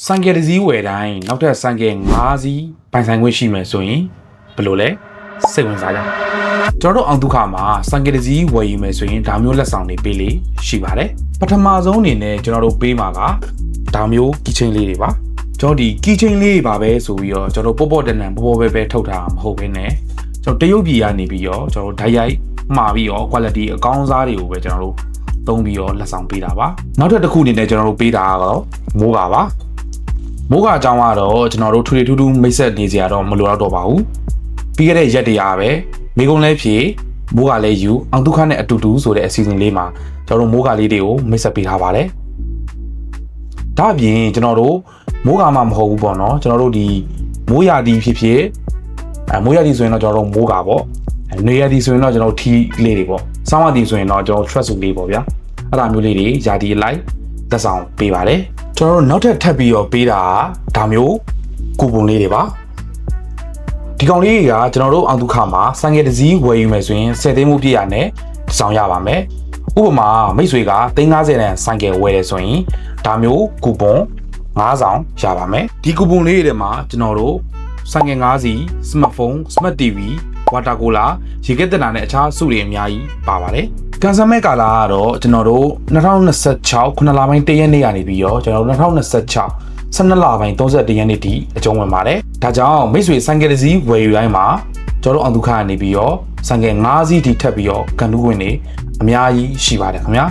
စံကယ်တစ်စီးဝယ်တိုင်းနောက်ထပ်စံကယ်9စီးပိုင်ဆိုင်ခွင့်ရှိမယ်ဆိုရင်ဘယ်လိုလဲစိတ်ဝင်စားကြကျွန်တော်တို့အောင်ဒုက္ခမှာစံကယ်တစ်စီးဝယ်ယူမယ်ဆိုရင်ဒါမျိုးလက်ဆောင်တွေပေးလေရှိပါတယ်ပထမဆုံးအနေနဲ့ကျွန်တော်တို့ပေးမှာကဒါမျိုးကီချင်းလေးတွေပါကျွန်တော်ဒီကီချင်းလေးတွေပါပဲဆိုပြီးတော့ကျွန်တော်တို့ပေါ့တန်ပဲထုတ်ထားမှာမဟုတ်ဘဲနဲ့ကျွန်တော်တရုတ်ပြည်ကနေပြီးတော့ကျွန်တော်တို့ဓာတ်ရိုက်မှာပြီးတော့ quality အကောင်းစားတွေကိုပဲကျွန်တော်တို့သုံးပြီးတော့လက်ဆောင်ပေးတာပါနောက်ထပ်တစ်ခုအနေနဲ့ကျွန်တော်တို့ပေးတာကတော့မိုးကာပါမိုးကာအကြောင်းကတော့ကျွန်တော်တို့ထူမိတ်ဆက်နေကြရတော့မလိုတော့ပါဘူးပြီးခဲ့တဲ့ရက်တရားပဲမိကုံးလဲဖြေမိုးကာလဲယူအောင်ဒုက္ခနဲ့အတူတူဆိုတဲ့အစီအစဉ်လေးမှာကျွန်တော်တို့မိုးကာလေးတွေကိုမိတ်ဆက်ပေးထားပါတယ်ဒါအပြင်ကျွန်တော်တို့မိုးကာမှမဟုတ်ဘူးပေါ့နော်ကျွန်တော်တို့ဒီမိုးရာသီဖြစ်မိုးရာသီဆိုရင်တော့ကျွန်တော်တို့မိုးကာပေါ့နေရာသီဆိုရင်တော့ကျွန်တော်ထီးလေးတွေပေါ့ဆောင်းရာသီဆိုရင်တော့ကျွန်တော် trust လေးပေါ့ဗျာအဲ့ဒါမျိုးလေးတွေယာတီလိုက်သက်ဆောင်ပေးပါတယ်ကျွန်တော်တို့နောက်ထပ်ထပ်ပြီးတော့ပေးတာဒါမျိုးကူပွန်လေးတွေပါဒီကောင်လေးတွေကကျွန်တော်တို့အောင်ဒုက္ခမှာစံငယ်တစ်စီးဝယ်ယူမယ်ဆိုရင်10သိန်းမှုပြည့်ရနဲ့ဆောင်ရပါမယ်ဥပမာမိတ်ဆွေက350နဲ့စံငယ်ဝယ်တယ်ဆိုရင်ဒါမျိုးကူပွန်9ဆောင်ရပါမယ်ဒီကူပွန်လေးတွေမှာကျွန်တော်တို့စံငယ်9စီ smartphone smart TV water cooler ရေခဲတက်တာနဲ့အခြားစုတွေအများကြီးပါပါတယ်ကန်ဆယ်မဲ့ကာလာကတော့ကျွန်တော်တို့2026 9လပိုင်း1ရက်နေ့ကနေပြီးတော့ကျွန်တော်တို့2026 12လပိုင်း31ရက်နေ့ထိအကျုံးဝင်ပါတယ်ဒါကြောင့်မိတ်ဆွေစံကယ်တစ်စီးဝယ်ယူတိုင်းမှာကျွန်တော်တို့အောင်ဒုက္ခကနေပြီးတော့စံကယ်9စီးထိထပ်ပြီးတော့ကန်တူးဝင်နေအများကြီးရှိပါတယ်ခင်ဗျာ